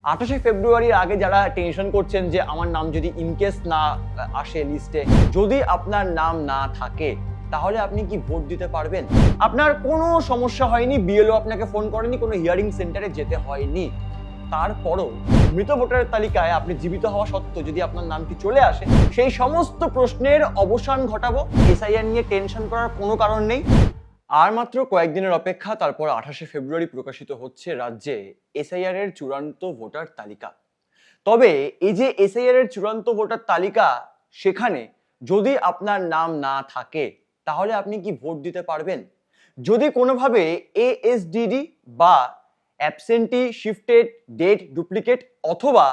28 ফেব্রুয়ারির আগে যারা টেনশন করছেন যে আমার নাম যদি ইনকেস না আসে লিস্টে, যদি আপনার নাম না থাকে তাহলে আপনি কি ভোট দিতে পারবেন? আপনার কোনো সমস্যা হয়নি, বিএলও আপনাকে ফোন করেনি, কোনো হিয়ারিং সেন্টারে যেতে হয়নি, তারপরও মৃত ভোটারের তালিকায় আপনি জীবিত হওয়া সত্ত্বেও যদি আপনার নামটি চলে আসে, সেই সমস্ত প্রশ্নের অবসান ঘটাবো। এসআইআর নিয়ে টেনশন করার কোনো কারণ নেই। আর মাত্র কয়েকদিনের অপেক্ষা, তারপর 28 ফেব্রুয়ারি প্রকাশিত হচ্ছে রাজ্যে এসআইআর এর চূড়ান্ত ভোটার তালিকা। তবে এই যে এসআইআর এর চূড়ান্ত ভোটার তালিকা, সেখানে যদি আপনার নাম না থাকে তাহলে আপনি কি ভোট দিতে পারবেন? যদি কোনোভাবে এএসডিডি বা অ্যাবসেন্টি শিফটেড ডেট ডুপ্লিকেট অথবা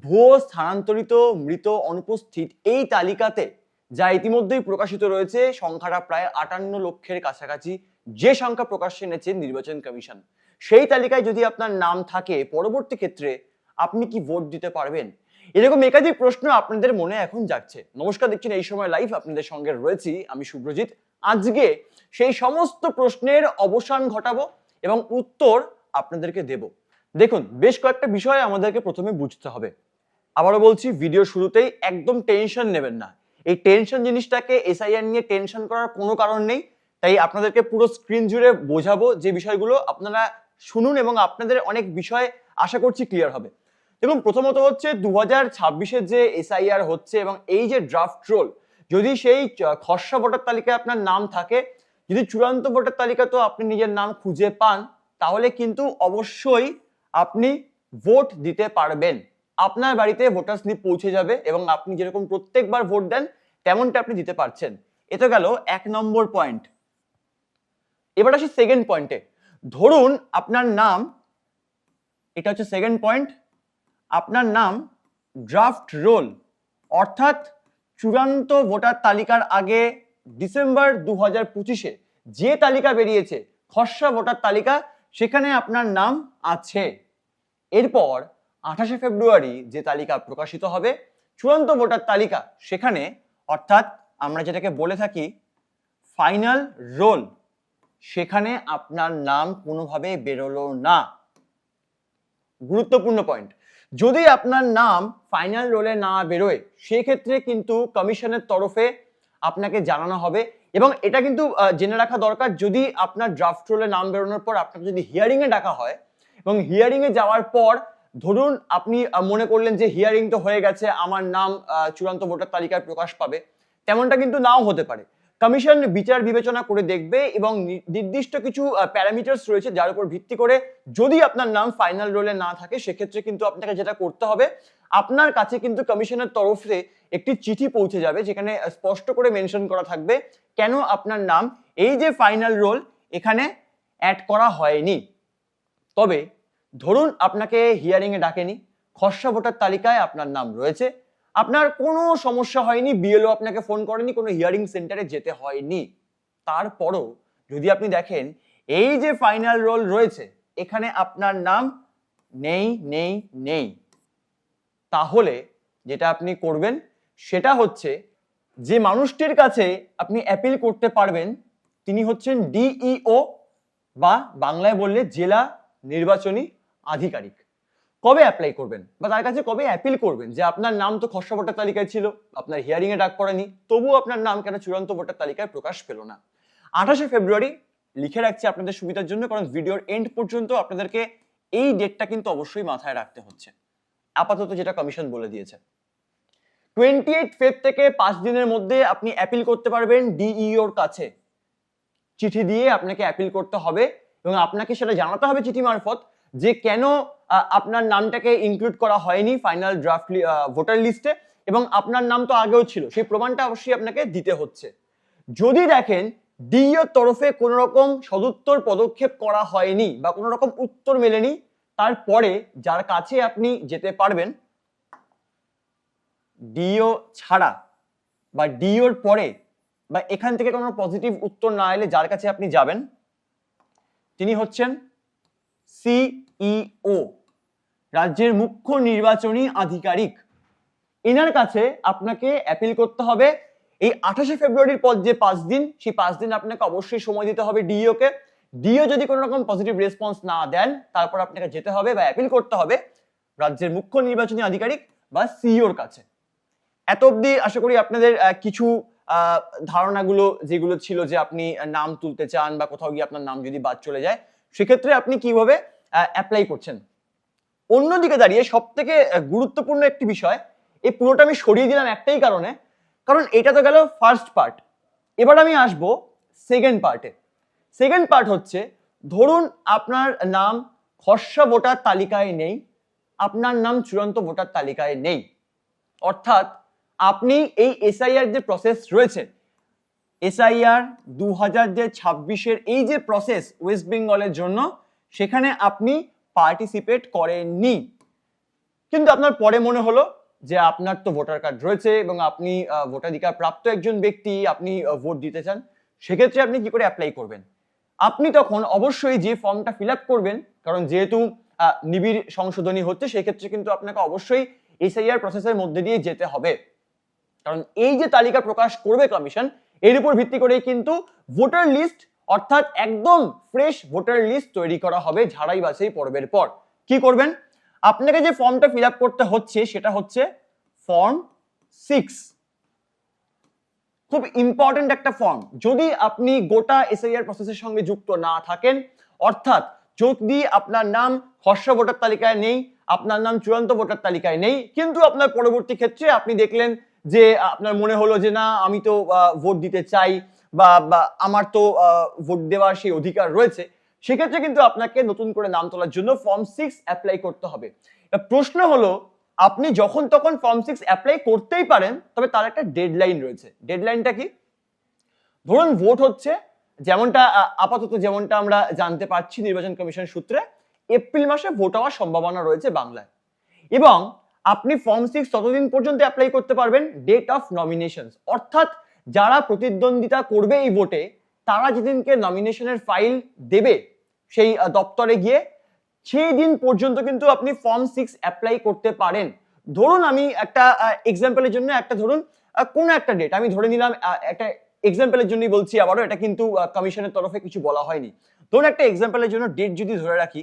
ভুয়ো স্থানান্তরিত মৃত অনুপস্থিত এই তালিকাতে, যা ইতিমধ্যেই প্রকাশিত রয়েছে, সংখ্যাটা প্রায় 58 লক্ষের কাছাকাছি, যে সংখ্যা প্রকাশ্যে এনেছে নির্বাচন কমিশন, সেই তালিকায় যদি আপনার নাম থাকে, পরবর্তী ক্ষেত্রে আপনি কি ভোট দিতে পারবেন? এরকম একাধিক প্রশ্ন আপনাদের মনে এখন জাগছে। নমস্কার, দেখছেন এই সময় লাইভ, আপনাদের সঙ্গে রয়েছি আমি শুভ্রজিৎ। আজকে সেই সমস্ত প্রশ্নের অবসান ঘটাবো এবং উত্তর আপনাদেরকে দেব। দেখুন, বেশ কয়েকটা বিষয় আমাদেরকে প্রথমে বুঝতে হবে। আবারও বলছি, ভিডিও শুরুতেই একদম টেনশন নেবেন না। এই টেনশন জিনিসটাকে, এসআইআর নিয়ে টেনশন করার কোনো কারণ নেই। তাই আপনাদেরকে পুরো স্ক্রিন জুড়ে বোঝাবো যে বিষয়গুলো, আপনারা শুনুন এবং আপনাদের অনেক বিষয় আশা করছি ক্লিয়ার হবে। এবং প্রথমত হচ্ছে 2026-এর যে এসআইআর হচ্ছে এবং এই যে ড্রাফট রোল, যদি সেই খসড়া ভোটার তালিকায় আপনার নাম থাকে, যদি চূড়ান্ত ভোটার তালিকা তো আপনি নিজের নাম খুঁজে পান, তাহলে কিন্তু অবশ্যই আপনি ভোট দিতে পারবেন। আপনার বাড়িতে ভোটার স্লিপ পৌঁছে যাবে এবং আপনি যেরকম প্রত্যেকবার ভোট দেন তেমনটা আপনি দিতে পারছেন। এটা গেল 1 নম্বর পয়েন্ট। এবার আসি সেকেন্ড পয়েন্টে। ধরুন আপনার নাম, এটা হচ্ছে সেকেন্ড পয়েন্ট, আপনার নাম ড্রাফট রোল অর্থাৎ চূড়ান্ত ভোটার তালিকার আগে ডিসেম্বর 2025-এ যে তালিকা বেরিয়েছে, খসড়া ভোটার তালিকা, সেখানে আপনার নাম আছে। এরপর 28 ফেব্রুয়ারি যে তালিকা প্রকাশিত হবে, চূড়ান্ত ভোটার তালিকা, সেখানে অর্থাৎ আমরা যেটাকে বলে থাকি ফাইনাল রোল, সেখানে আপনার নাম কোনোভাবে বেরোলো না। গুরুত্বপূর্ণ পয়েন্ট। যদি আপনার নাম ফাইনাল রোলে না বেরোয়, সেক্ষেত্রে কিন্তু কমিশনের তরফে আপনাকে জানানো হবে। এবং এটা কিন্তু জেনে রাখা দরকার, যদি আপনার ড্রাফট রোলে নাম বেরোনোর পর আপনাকে যদি হিয়ারিং এ ডাকা হয় এবং হিয়ারিং এ যাওয়ার পর ধরুন আপনি মনে করলেন যে হিয়ারিং তো হয়ে গেছে, আমার নাম চূড়ান্ত ভোটার তালিকায় প্রকাশ পাবে, তেমনটা কিন্তু নাও হতে পারে। কমিশন বিচার বিবেচনা করে দেখবে এবং নির্দিষ্ট কিছু প্যারামিটার্স রয়েছে যার উপর ভিত্তি করে যদি আপনার নাম ফাইনাল রোলে না থাকে, সেক্ষেত্রে কিন্তু আপনাকে যেটা করতে হবে, আপনার কাছে কিন্তু কমিশনের তরফে একটি চিঠি পৌঁছে যাবে যেখানে স্পষ্ট করে মেনশন করা থাকবে কেন আপনার নাম এই যে ফাইনাল রোল এখানে অ্যাড করা হয়নি। তবে ধরুন আপনাকে হিয়ারিং এ ডাকেনি, খসড়া ভোটার তালিকায় আপনার নাম রয়েছে, আপনার কোনো সমস্যা হয়নি, বিএলও আপনাকে ফোন করেনি, কোনো হিয়ারিং সেন্টারে যেতে হয়নি, তারপরও যদি আপনি দেখেন এই যে ফাইনাল রোল রয়েছে এখানে আপনার নাম নেই নেই নেই, তাহলে যেটা আপনি করবেন সেটা হচ্ছে, যে মানুষটির কাছে আপনি অ্যাপিল করতে পারবেন তিনি হচ্ছেন ডিইও বা বাংলায় বললে জেলা নির্বাচনী আধিকারিক। কবে অ্যাপ্লাই করবেন বা তার কাছে কবে অ্যাপিল করবেন যে আপনার নাম তো খসড়া ভোটার তালিকায় ছিল, আপনার হিয়ারিং এ ডাক পড়েনি, তবুও আপনার নাম কেন চূড়ান্ত ভোটার তালিকায় প্রকাশ পেল না? 28 ফেব্রুয়ারি লিখে রাখছি আপনাদের সুবিধার জন্য, কারণ ভিডিওর এন্ড পর্যন্ত আপনাদেরকে এই ডেটটা কিন্তু অবশ্যই মাথায় রাখতে হচ্ছে। আপাতত যেটা কমিশন বলে দিয়েছে, 28 ফেব থেকে 5 দিনের মধ্যে আপনি অ্যাপিল করতে পারবেন ডিইওর কাছে। চিঠি দিয়ে আপনাকে অ্যাপিল করতে হবে এবং আপনাকে সেটা জানাতে হবে চিঠি মারফত যে কেন আপনার নামটাকে ইনক্লুড করা হয়নি ফাইনাল ড্রাফট ভোটার লিস্টে, এবং আপনার নাম তো আগেও ছিল, সেই প্রমাণটা অবশ্যই আপনাকে দিতে হচ্ছে। যদি দেখেন ডিইওর তরফে কোনো রকম সদুত্তর পদক্ষেপ করা হয়নি বা কোনো রকম উত্তর মেলেনি, তারপরে যার কাছে আপনি যেতে পারবেন ডিইও ছাড়া বা ডিইওর পরে বা এখান থেকে কোনো পজিটিভ উত্তর না এলে যার কাছে আপনি যাবেন তিনি হচ্ছেন সিইও, রাজ্যের মুখ্য নির্বাচনী আধিকারিক। এনার কাছে আপনাকে অ্যাপিল করতে হবে। এই 28 ফেব্রুয়ারির পর যে 5 দিন, সেই 5 দিন আপনাকে অবশ্যই সময় দিতে হবে ডিইও কে। ডিইও যদি কোনো রকম পজিটিভ রেসপন্স না দেন, তারপর আপনাকে যেতে হবে বা অ্যাপিল করতে হবে রাজ্যের মুখ্য নির্বাচনী আধিকারিক বা সিইওর কাছে। এত অবধি আশা করি আপনাদের কিছু ধারণাগুলো যেগুলো ছিল যে আপনি নাম তুলতে চান বা কোথাও গিয়ে আপনার নাম যদি বাদ চলে যায় সেক্ষেত্রে আপনি কিভাবে অ্যাপ্লাই করছেন। অন্যদিকে দাঁড়িয়ে সব থেকে গুরুত্বপূর্ণ একটি বিষয়, এই পুরোটা আমি সরিয়ে দিলাম একটাই কারণে, কারণ এটা তো গেল ফার্স্ট পার্ট। এবার আমি আসবো সেকেন্ড পার্টে। সেকেন্ড পার্ট হচ্ছে, ধরুন আপনার নাম খসড়া ভোটার তালিকায় নেই, আপনার নাম চূড়ান্ত ভোটার তালিকায় নেই, অর্থাৎ আপনি এই এসআইআর যে প্রসেস রয়েছে, এসআইআর 2026-এর এই যে প্রসেস ওয়েস্ট বেঙ্গলের জন্য, সেখানে আপনি পার্টিসিপেট করেননি, কিন্তু আপনার পরে মনে হলো যে আপনার তো ভোটার কার্ড রয়েছে এবং আপনি ভোটাধিকার প্রাপ্ত একজন ব্যক্তি, আপনি ভোট দিতে চান, সেক্ষেত্রে আপনি কি করে অ্যাপ্লাই করবেন? আপনি তখন অবশ্যই যে ফর্মটা ফিল আপ করবেন, কারণ যেহেতু নিবিড় সংশোধনী হচ্ছে সেক্ষেত্রে কিন্তু আপনাকে অবশ্যই এসআইআর প্রসেসের মধ্যে দিয়ে যেতে হবে, কারণ এই যে তালিকা প্রকাশ করবে কমিশন, এর উপর ভিত্তি করেই কিন্তু ভোটার লিস্ট অর্থাৎ একদম ফ্রেশ ভোটার লিস্ট তৈরি করা হবে ঝাড়াই বাছাই পর্বের পর। কি করবেন? আপনাকে যে ফর্মটা ফিল আপ করতে হচ্ছে সেটা হচ্ছে ফর্ম 6। খুব ইম্পর্টেন্ট একটা ফর্ম। যদি আপনি গোটা এসআইআর প্রসেসের সঙ্গে যুক্ত না থাকেন, অর্থাৎ যদি আপনার নাম খসড়া ভোটার তালিকায় নেই, আপনার নাম চূড়ান্ত ভোটার তালিকায় নেই, কিন্তু আপনার পরবর্তী ক্ষেত্রে আপনি দেখলেন যে আপনার মনে হলো যে না আমি তো ভোট দিতে চাই বা আমার তো ভোট দেওয়ার সেই অধিকার রয়েছে, সেক্ষেত্রে কিন্তু আপনাকে নতুন করে নাম তোলার জন্য ফর্ম 6 অ্যাপ্লাই করতে হবে। প্রশ্ন হলো, আপনি যখন তখন ফর্ম 6 অ্যাপ্লাই করতেই পারেন, তবে তার একটা ডেডলাইন রয়েছে। ডেডলাইনটা কি? ধরুন ভোট হচ্ছে, যেমনটা আপাতত যেমনটা আমরা জানতে পারছি নির্বাচন কমিশন সূত্রে, এপ্রিল মাসে ভোট হওয়ার সম্ভাবনা রয়েছে বাংলায়, এবং আপনি ফর্ম 6 ততদিন পর্যন্ত অ্যাপ্লাই করতে পারবেন ডেট অফ নমিনেশনস, অর্থাৎ যারা প্রতিদ্বন্দ্বিতা করবে এই ভোটে তারা যেদিনকে নমিনেশনের ফাইল দেবে সেই দপ্তরে গিয়ে, সেই দিন পর্যন্ত কিন্তু আপনি ফর্ম 6 অ্যাপ্লাই করতে পারেন। ধরুন আমি একটা এক্সাম্পলের জন্য একটা ধরুন কোন একটা ডেট আমি ধরে নিলাম, একটা এক্সাম্পলের জন্যই বলছি আবারও, এটা কিন্তু কমিশনের তরফে কিছু বলা হয়নি। ধরুন একটা এক্সাম্পলের জন্য ডেট যদি ধরে রাখি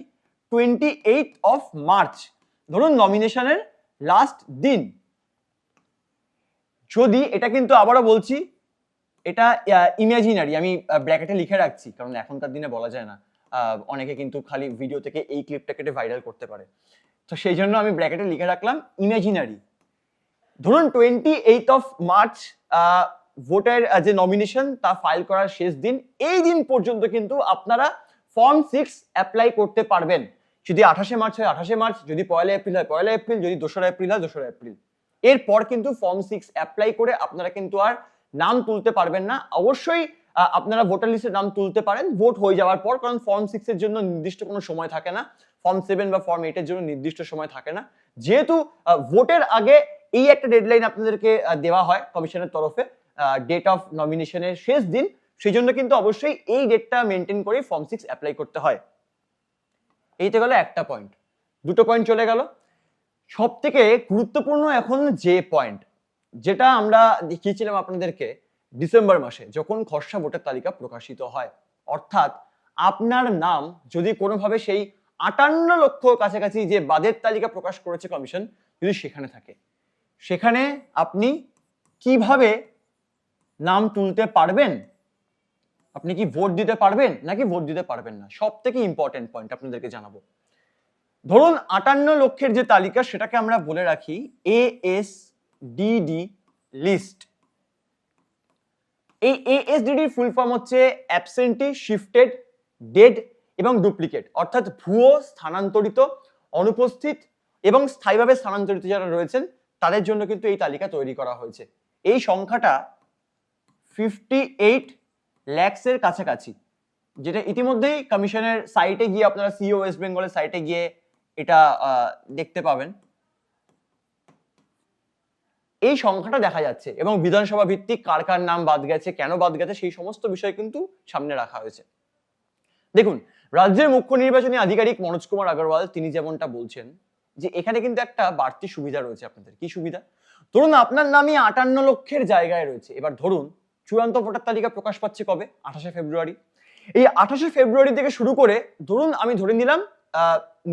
28 অফ মার্চ, ধরুন নমিনেশনের লাস্ট দিন। যদি এটা কিন্তু আবারও বলছি, এটা ইমাজিনারি, আমি ব্র্যাকেটে লিখে রাখছি কারণ এখনকার দিনে বলা যায় না, অনেকে কিন্তু খালি ভিডিও থেকে এই ক্লিপটা কেটে ভাইরাল করতে পারে, তো সেই জন্য আমি ব্র্যাকেটে লিখে রাখলাম ইমাজিনারি। ধরুন 28 অফ মার্চ ভোটের যে নমিনেশন তা ফাইল করার শেষ দিন, এই দিন পর্যন্ত কিন্তু আপনারা ফর্ম 6 অ্যাপ্লাই করতে পারবেন। যদি 28শে মার্চ হয় 28শে মার্চ, যদি 1লা এপ্রিল হয় 1লা এপ্রিল, যদি 2রা এপ্রিল হয় 2রা এপ্রিল। এরপর কিন্তু ফর্ম 6 অ্যাপ্লাই করে আপনারা কিন্তু আর নাম তুলতে পারবেন না। অবশ্যই আপনারা ভোটার লিস্টে নাম তুলতে পারেন ভোট হয়ে যাওয়ার পর, কারণ ফর্ম 6 এর জন্য নির্দিষ্ট কোনো সময় থাকে না, ফর্ম 7 বা ফর্ম 8 এর জন্য নির্দিষ্ট সময় থাকে না। যেহেতু ভোটের আগে এই একটা ডেডলাইন আপনাদেরকে দেওয়া হয় কমিশনের তরফে, ডেট অফ নমিনেশনের শেষ দিন, সেই জন্য কিন্তু অবশ্যই এই ডেটটা মেনটেন করে ফর্ম 6 অ্যাপ্লাই করতে হয়। এইটা গেল একটা পয়েন্ট। দুটো পয়েন্ট চলে গেল। সব থেকে গুরুত্বপূর্ণ এখন যে পয়েন্ট, যেটা আমরা দেখিয়েছিলাম আপনাদেরকে ডিসেম্বর মাসে যখন খসড়া ভোটার তালিকা প্রকাশিত হয়, অর্থাৎ আপনার নাম যদি কোনোভাবে সেই 58 লক্ষ কাছাকাছি যে বাদের তালিকা প্রকাশ করেছে কমিশন যদি সেখানে থাকে, সেখানে আপনি কিভাবে নাম তুলতে পারবেন? আপনি কি ভোট দিতে পারবেন নাকি ভোট দিতে পারবেন না? সব থেকে ইম্পর্টেন্ট পয়েন্ট আপনাদেরকে জানাবো। ধরুন 58 লক্ষের যে তালিকা সেটাকে আমরা বলে রাখি ASDD লিস্ট। এই ASDD ফুল ফর্ম হচ্ছে অ্যাবসেন্টি, শিফটেড, ডেড এবং ডুপ্লিকেট, অর্থাৎ ভুয়ো, স্থানান্তরিত, অনুপস্থিত এবং স্থায়ীভাবে স্থানান্তরিত যারা রয়েছেন তাদের জন্য কিন্তু এই তালিকা তৈরি করা হয়েছে। এই সংখ্যাটা 58 ল্যাক্সের কাছাকাছি, যেটা ইতিমধ্যেই কমিশনের সাইটে গিয়ে আপনারা সিও ওয়েস্ট বেঙ্গলের সাইটে গিয়ে এটা দেখতে পাবেন। এই সংখ্যাটা দেখা যাচ্ছে এবং বিধানসভা ভিত্তিক কার কার নাম বাদ গেছে, কেন বাদ গেছে, সেই সমস্ত বিষয় কিন্তু সামনে রাখা হয়েছে। দেখুন, রাজ্যের মুখ্য নির্বাচনী আধিকারিক মনোজ কুমার আগরওয়াল তিনি যেমনটা বলছেন যে এখানে কিন্তু একটা বাড়তি সুবিধা রয়েছে আপনাদের। কি সুবিধা? ধরুন আপনার নামই 58 লক্ষের জায়গায় রয়েছে। এবার ধরুন চূড়ান্ত ভোটার তালিকা প্রকাশ পাচ্ছে কবে? 28শে ফেব্রুয়ারি। এই 28শে ফেব্রুয়ারি থেকে শুরু করে ধরুন আমি ধরে নিলাম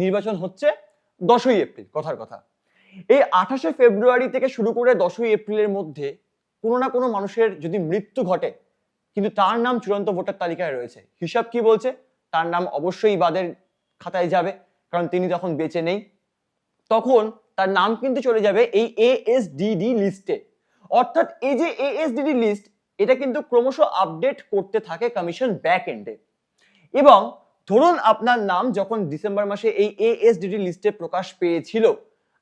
নির্বাচন হচ্ছে 10ই এপ্রিল, কথার কথা। এই 28শে ফেব্রুয়ারি থেকে শুরু করে 10ই এপ্রিলের মধ্যে কোনো না কোনো মানুষের যদি মৃত্যু ঘটে, কিন্তু তার নাম চূড়ান্ত ভোটার তালিকায় রয়েছে, হিসাব কি বলছে? তার নাম অবশ্যই বাদের খাতায় যাবে, কারণ তিনি তখন বেঁচে নেই। তখন তার নাম কিন্তু চলে যাবে এই এএসডিডি লিস্টে। অর্থাৎ এই যে এএসডিডি লিস্ট, এটা কিন্তু ক্রমশ আপডেট করতে থাকে কমিশন ব্যাক এন্ডে। এবং ধরুন আপনার নাম যখন ডিসেম্বর মাসে এই এএসডিডি লিস্টে প্রকাশ পেয়েছিল,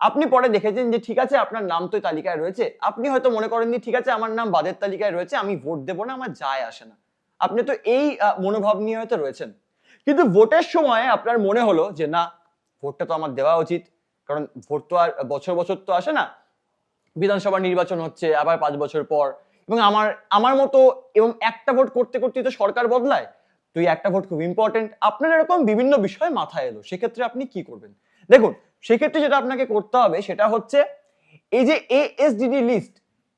আপনি পরে দেখেছেন যে ঠিক আছে আপনার নাম তো তালিকায় রয়েছে, আপনি হয়তো মনে করেননি ঠিক আছে আমার নাম বাদের তালিকায় রয়েছে, আমি ভোট দেবো না, আমার যায় আসে না। আপনি তো এই মনোভাব নিয়ে হয়তো রয়েছেন, কিন্তু ভোটের সময় আপনার মনে হলো যে না, ভোটটা তো আমার দেওয়া উচিত, কারণ ভোট তো আর বছর বছর তো আসে না, বিধানসভা নির্বাচন হচ্ছে আবার 5 বছর পর, এবং আমার মতো এবং একটা ভোট করতে করতে তো সরকার বদলায়, তো এই একটা ভোট খুব ইম্পর্টেন্ট। আপনার এরকম বিভিন্ন বিষয় মাথায় এলো, সেক্ষেত্রে আপনি কি করবেন? দেখুন, সেক্ষেত্রে যেটা আপনাকে করতে হবে সেটা হচ্ছে এই যে এএসডিডি লিস্ট,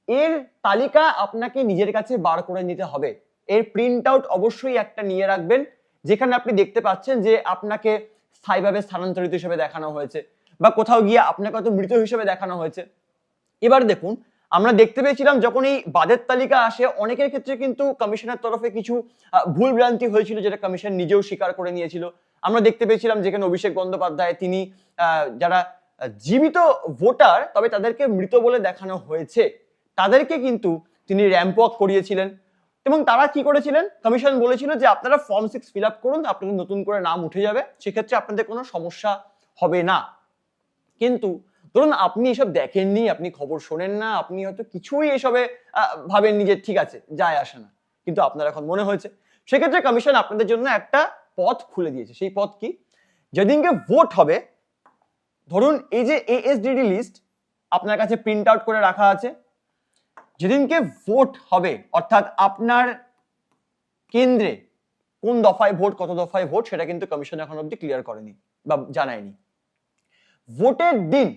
এর তালিকা আপনাকে নিজের কাছে বার করে নিতে হবে। এর প্রিন্ট আউট অবশ্যই একটা নিয়ে রাখবেন, যেখানে আপনি দেখতে পাচ্ছেন যে আপনাকে স্থায়ীভাবে স্থানান্তরিত হিসেবে দেখানো হয়েছে, বা কোথাও গিয়ে আপনাকে হয়তো মৃত হিসেবে দেখানো হয়েছে। এবার দেখুন, আমরা দেখতে পেয়েছিলাম যখন এই বাদের তালিকা আসে, অনেকের ক্ষেত্রে কিন্তু কমিশনের তরফে কিছু ভুল ভ্রান্তি হয়েছিল, যেটা কমিশন নিজেও স্বীকার করে নিয়েছিল। আমরা দেখতে পেয়েছিলাম যেখানে অভিষেক বন্দ্যোপাধ্যায় তিনি যারা জীবিত ভোটার তবে তাদেরকে মৃত বলে দেখানো হয়েছে, তাদেরকে কিন্তু তিনি র্যাম্প ওয়াক করিয়েছিলেন। এবং তারা কি করেছিলেন, কমিশন বলেছিল যে আপনারা ফর্ম 6 ফিল আপ করুন, আপনাদের নতুন করে নাম উঠে যাবে, সেক্ষেত্রে আপনাদের কোনো সমস্যা হবে না। কিন্তু ধরুন আপনি এসব দেখেননি, আপনি খবর শোনেন না, আপনি হয়তো কিছুই এসবে ভাবেননি যে ঠিক আছে যায় আসে না, কিন্তু আপনার এখন মনে হয়েছে, সেক্ষেত্রে কমিশন আপনাদের জন্য একটা পথ খুলে দিয়েছে। সেই পথ কি? যেদিনকে ভোট হবে, ধরুন এই যে এএসডিডি লিস্ট আপনার কাছে প্রিন্ট আউট করে রাখা আছে, যেদিনকে ভোট হবে অর্থাৎ আপনার কেন্দ্রে কোন দফায় ভোট, কত দফায় ভোট, সেটা কিন্তু কমিশন এখন অবধি ক্লিয়ার করেনি বা জানায়নি। ভোটের দিন,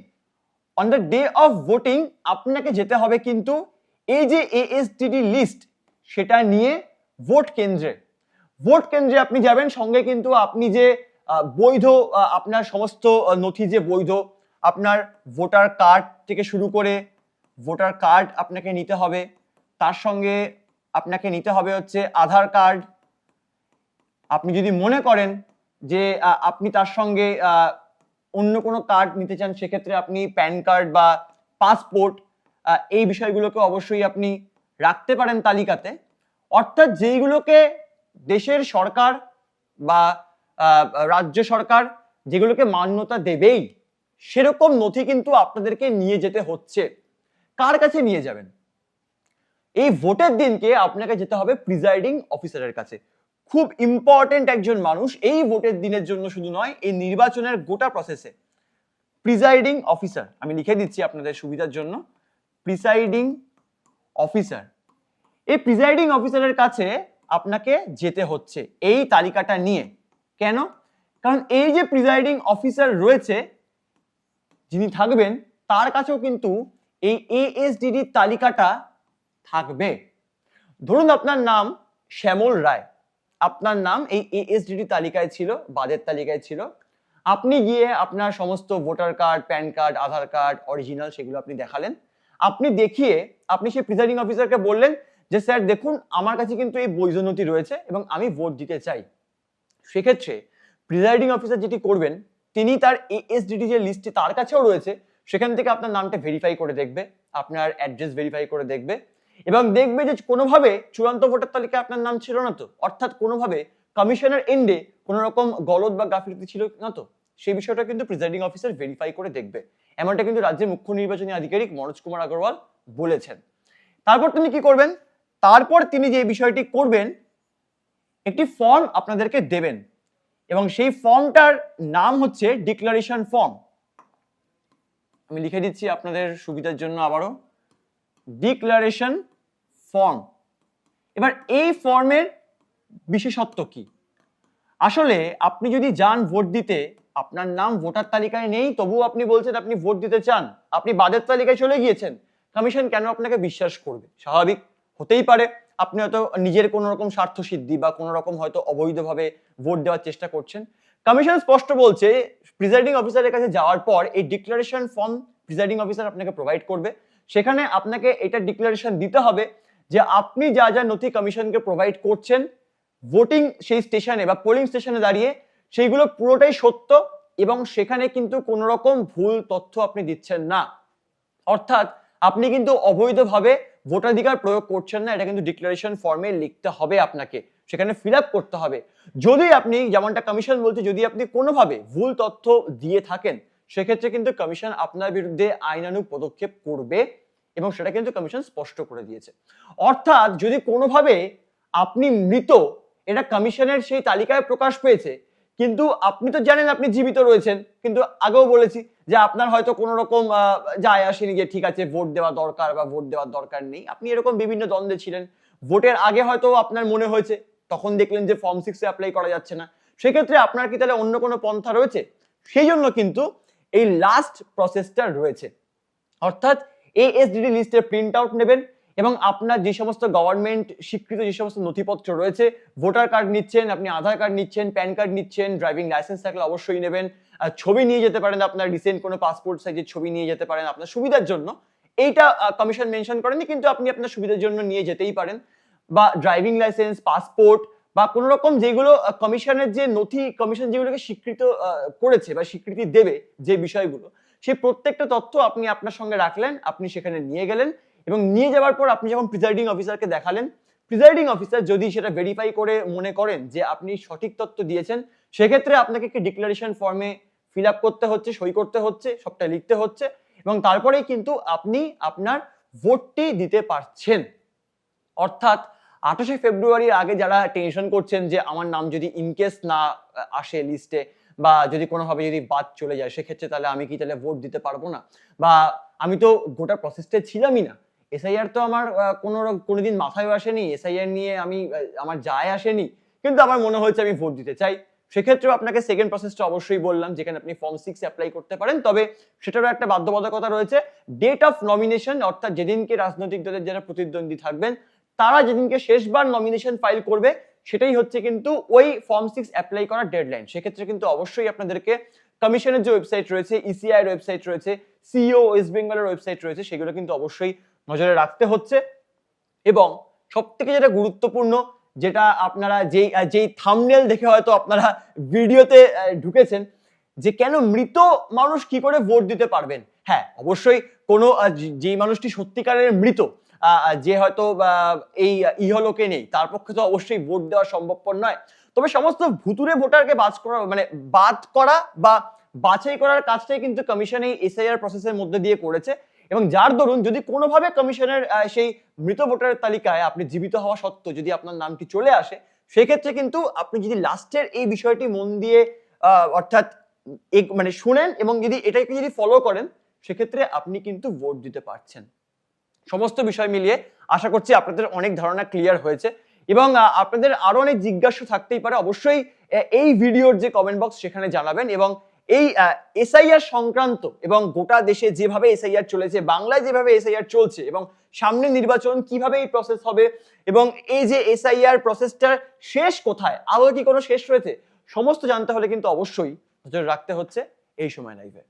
on the day of voting, আপনাকে যেতে হবে কিন্তু এই যে এএসডিডি লিস্ট সেটা নিয়ে ভোট কেন্দ্রে। ভোট কেন্দ্রে আপনি যাবেন, সঙ্গে কিন্তু আপনি যে বৈধ আপনার সমস্ত নথি যে বৈধ, আপনার ভোটার কার্ড থেকে শুরু করে ভোটার কার্ড আপনাকে নিতে হবে, তার সঙ্গে আপনাকে নিতে হবে হচ্ছে আধার কার্ড। আপনি যদি মনে করেন যে আপনি তার সঙ্গে অন্য কোনো কার্ড নিতে চান, সেক্ষেত্রে আপনি প্যান কার্ড বা পাসপোর্ট, এই বিষয়গুলোকে অবশ্যই আপনি রাখতে পারেন তালিকাতে। অর্থাৎ যেইগুলোকে দেশের সরকার বা রাজ্য সরকার যেগুলোকে মান্যতা দেবেই, সেরকম নথি কিন্তু আপনাদেরকে নিয়ে যেতে হচ্ছে। কার কাছে নিয়ে যাবেন? এই ভোটের দিনকে আপনাকে যেতে হবে প্রিজাইডিং অফিসারের কাছে। খুব ইম্পর্টেন্ট একজন মানুষ এই ভোটের দিনের জন্য শুধু নয়, এই নির্বাচনের গোটা প্রসেসে। প্রিজাইডিং অফিসার, আমি লিখে দিচ্ছি আপনাদের সুবিধার জন্য, প্রিসাইডিং অফিসার। এই প্রিজাইডিং অফিসারের কাছে আপনাকে যেতে হচ্ছে এই তালিকাটা নিয়ে। কেন? কারণ এই যে প্রিজাইডিং অফিসার রয়েছে যিনি থাকবেন, তার কাছেও কিন্তু এই এএসডিডি তালিকাটা থাকবে। ধরুন আপনার নাম শ্যামল রায়, আপনার নাম এই এএসডিডি তালিকায় ছিল, বাদের তালিকায় ছিল। আপনি গিয়ে আপনার সমস্ত ভোটার কার্ড, প্যান কার্ড, আধার কার্ড অরিজিনাল সেগুলো আপনি দেখালেন। আপনি দেখিয়ে আপনি সেই প্রিজাইডিং অফিসারকে বললেন যে স্যার দেখুন আমার কাছে কিন্তু এই বৈধ নথি রয়েছে এবং আমি ভোট দিতে চাই। সেক্ষেত্রে প্রিজাইডিং অফিসার যেটি করবেন, তিনি তার এএসডিডি যে লিস্টটি তার কাছেও রয়েছে, সেখান থেকে আপনার নামটা ভেরিফাই করে দেখবে, আপনার অ্যাড্রেস ভেরিফাই করে দেখবে, এবং দেখবে যে কোনোভাবে চূড়ান্ত ভোটার তালিকায় আপনার নাম ছিল না তো, অর্থাৎ কোনোভাবে কমিশনের এন্ডে কোনো রকম গলদ বা গাফিলতি ছিল না তো, সেই বিষয়টা কিন্তু প্রিজাইডিং অফিসার ভেরিফাই করে দেখবে। এমনটা কিন্তু রাজ্যের মুখ্য নির্বাচনী আধিকারিক মনোজ কুমার আগরওয়াল বলেছেন। তারপর তিনি কি করবেন? তারপর তিনি যে বিষয়টি করবেন, একটি ফর্ম আপনাদেরকে দেবেন, এবং সেই ফর্মটার নাম হচ্ছে ডিক্লারেশন ফর্ম। আমি লিখে দিচ্ছি আপনাদের সুবিধার জন্য আবারও, ডিক্লারেশন ফর্ম। এবার এই ফর্মের বিশেষত্ব কি? আসলে আপনি যদি যান ভোট দিতে, আপনার নাম ভোটার তালিকায় নেই, তবুও আপনি বলছেন আপনি ভোট দিতে চান, আপনি বাদের তালিকায় চলে গিয়েছেন, কমিশন কেন আপনাকে বিশ্বাস করবে? স্বাভাবিক, হতেই পারে আপনি হয়তো নিজের কোনো রকম স্বার্থ সিদ্ধি বা কোনো রকম হয়তো অবৈধভাবে ভোট দেওয়ার চেষ্টা করছেন। কমিশন স্পষ্ট বলছে প্রিজাইডিং অফিসারের কাছে যাওয়ার পর এই ডিক্লারেশন ফর্ম প্রিজাইডিং অফিসার আপনাকে প্রোভাইড করবে। সেখানে আপনাকে এটা ডিক্লারেশন দিতে হবে যে আপনি যা যা নথি কমিশনকে প্রোভাইড করছেন ভোটিং সেই স্টেশনে বা পোলিং স্টেশনে দাঁড়িয়ে, সেইগুলো পুরোটাই সত্য এবং সেখানে কিন্তু কোনো রকম ভুল তথ্য আপনি দিচ্ছেন না। অর্থাৎ আপনি কিন্তু অবৈধভাবে ভোটাধিকার প্রয়োগ করছেন না, এটা কিন্তু ডিক্লারেশন ফর্মে লিখতে হবে আপনাকে, সেখানে ফিল আপ করতে হবে। যদি আপনি, যেমনটা কমিশন বলছে, যদি আপনি কোনোভাবে ভুল তথ্য দিয়ে থাকেন সেক্ষেত্রে কিন্তু কমিশন আপনার বিরুদ্ধে আইনানুগ পদক্ষেপ করবে এবং সেটা কিন্তু কমিশন স্পষ্ট করে দিয়েছে। অর্থাৎ যদি কোনোভাবে আপনি মৃত, এটা কমিশনের সেই তালিকায় প্রকাশ পেয়েছে, কিন্তু আপনি তো জানেন আপনি জীবিত রয়েছেন, কিন্তু আগেও বলেছি যে আপনার হয়তো কোনো রকম যায় আসেনি যে ঠিক আছে ভোট দেওয়া দরকার বা ভোট দেওয়ার দরকার নেই, আপনি এরকম বিভিন্ন দ্বন্দ্বে ছিলেন, ভোটের আগে হয়তো আপনার মনে হয়েছে, তখন দেখলেন যে ফর্ম 6 এ অ্যাপ্লাই করা যাচ্ছে না, সেক্ষেত্রে আপনার কি তাহলে অন্য কোনো পন্থা রয়েছে? সেই জন্য কিন্তু এই লাস্ট প্রসেসটা রয়েছে। অর্থাৎ এএসডিডি লিস্টের প্রিন্ট আউট নেবেন এবং আপনার যে সমস্ত গভর্নমেন্ট স্বীকৃত যে সমস্ত নথিপত্র রয়েছে, ভোটার কার্ড নিচ্ছেন, আপনি আধার কার্ড নিচ্ছেন, প্যান কার্ড নিচ্ছেন, ড্রাইভিং লাইসেন্স থাকলে অবশ্যই নেবেন, ছবি নিয়ে যেতে পারেন, আপনার রিসেন্ট কোনো পাসপোর্ট সাইজের ছবি নিয়ে যেতে পারেন আপনার সুবিধার জন্য। এইটা কমিশন মেনশন করেনি, কিন্তু আপনি আপনার সুবিধার জন্য নিয়ে যেতেই পারেন। বা ড্রাইভিং লাইসেন্স, পাসপোর্ট বা কোনো রকম যেগুলো কমিশনের যে নথি, কমিশন যেগুলোকে স্বীকৃত করেছে বা স্বীকৃতি দেবে যে বিষয়গুলো, সেই প্রত্যেকটা তথ্য আপনি আপনার সঙ্গে রাখলেন, আপনি সেখানে নিয়ে গেলেন এবং নিয়ে যাওয়ার পর আপনি যখন প্রিজাইডিং অফিসারকে দেখালেন, প্রিজাইডিং অফিসার যদি সেটা ভেরিফাই করে মনে করেন যে আপনি সঠিক তথ্য দিয়েছেন, সেক্ষেত্রে আপনাকে একটি ডিক্লারেশন ফর্মে ফিল আপ করতে হচ্ছে, সই করতে হচ্ছে, সবটা লিখতে হচ্ছে এবং তারপরেই কিন্তু আপনি আপনার ভোটটি দিতে পারছেন। অর্থাৎ 28শে ফেব্রুয়ারির আগে যারা টেনশন করছেন যে আমার নাম যদি ইনকেস না আসে লিস্টে বা যদি কোনোভাবে যদি বাদ চলে যায় সেক্ষেত্রে তাহলে আমি কি তাহলে ভোট দিতে পারবো না, বা আমি তো গোটা প্রসেসটা ছিলামই না, এসআইআর তো আমার কোনোদিন মাথায় আসেনি, এসআইআর নিয়ে আমি আমার যায় আসেনি, কিন্তু আমার মনে হয়েছে আমি ভোট দিতে চাই, সেক্ষেত্রেও আপনাকে সেকেন্ড প্রসেসটা অবশ্যই বললাম যেখানে আপনি ফর্ম 6 অ্যাপ্লাই করতে পারেন। তবে সেটারও একটা বাধ্যবাধকতা রয়েছে, ডেট অফ নমিনেশন, অর্থাৎ যেদিনকে রাজনৈতিক দলের যারা প্রতিদ্বন্দ্বী থাকবেন তারা যেদিনকে শেষবার নমিনেশন ফাইল করবে সেটাই হচ্ছে কিন্তু ওই ফর্ম 6 অ্যাপ্লাই করার ডেডলাইন। সেক্ষেত্রে কিন্তু অবশ্যই আপনাদেরকে কমিশনের যে ওয়েবসাইট রয়েছে, ইসিআই এর ওয়েবসাইট রয়েছে, সিইও ওয়েস্ট বেঙ্গলের ওয়েবসাইট রয়েছে, সেগুলো কিন্তু অবশ্যই নজরে রাখতে হচ্ছে। এবং সবথেকে যেটা গুরুত্বপূর্ণ, যেটা আপনারা যেই থাম্বনেল দেখে হয়তো আপনারা ভিডিওতে ঢুকেছেন যে কেন মৃত মানুষ কি করে ভোট দিতে পারবেন, হ্যাঁ অবশ্যই কোনো যেই মানুষটি সত্যিকারের মৃত, যে হয়তো এই ইহলোকে নেই, তার পক্ষে তো অবশ্যই ভোট দেওয়া সম্ভবপর নয়। তবে সমস্ত ভুতুরে ভোটারকে বাদ করা বা বাছাই করার কাজটাই কিন্তু কমিশন এই এসআইআর প্রসেসের মধ্যে দিয়ে করেছে এবং যার দরুন যদি কোনোভাবে কমিশনের সেই মৃত ভোটারের তালিকায় আপনি জীবিত হওয়া সত্ত্বেও যদি আপনার নামটি চলে আসে, সেক্ষেত্রে কিন্তু আপনি যদি লাস্টের এই বিষয়টি মন দিয়ে অর্থাৎ মানে শুনেন এবং যদি এটাকে যদি ফলো করেন, সেক্ষেত্রে আপনি কিন্তু ভোট দিতে পারছেন। সমস্ত বিষয় মিলিয়ে আশা করছি আপনাদের অনেক ধারণা ক্লিয়ার হয়েছে এবং আপনাদের আরো অনেক জিজ্ঞাসা থাকতেই পারে, অবশ্যই এই ভিডিওর যে কমেন্ট বক্স সেখানে জানাবেন। এবং এই এসআইআর সংক্রান্ত এবং গোটা দেশে যেভাবে এসআইআর চলেছে, বাংলায় যেভাবে এসআইআর চলছে এবং সামনে নির্বাচন কিভাবে এই প্রসেস হবে এবং এই যে এসআইআর প্রসেসটার শেষ কোথায়, আদৌ কি কোনো শেষ রয়েছে, সমস্ত জানতে হলে কিন্তু অবশ্যই নজর রাখতে হচ্ছে এই সময় লাইভে।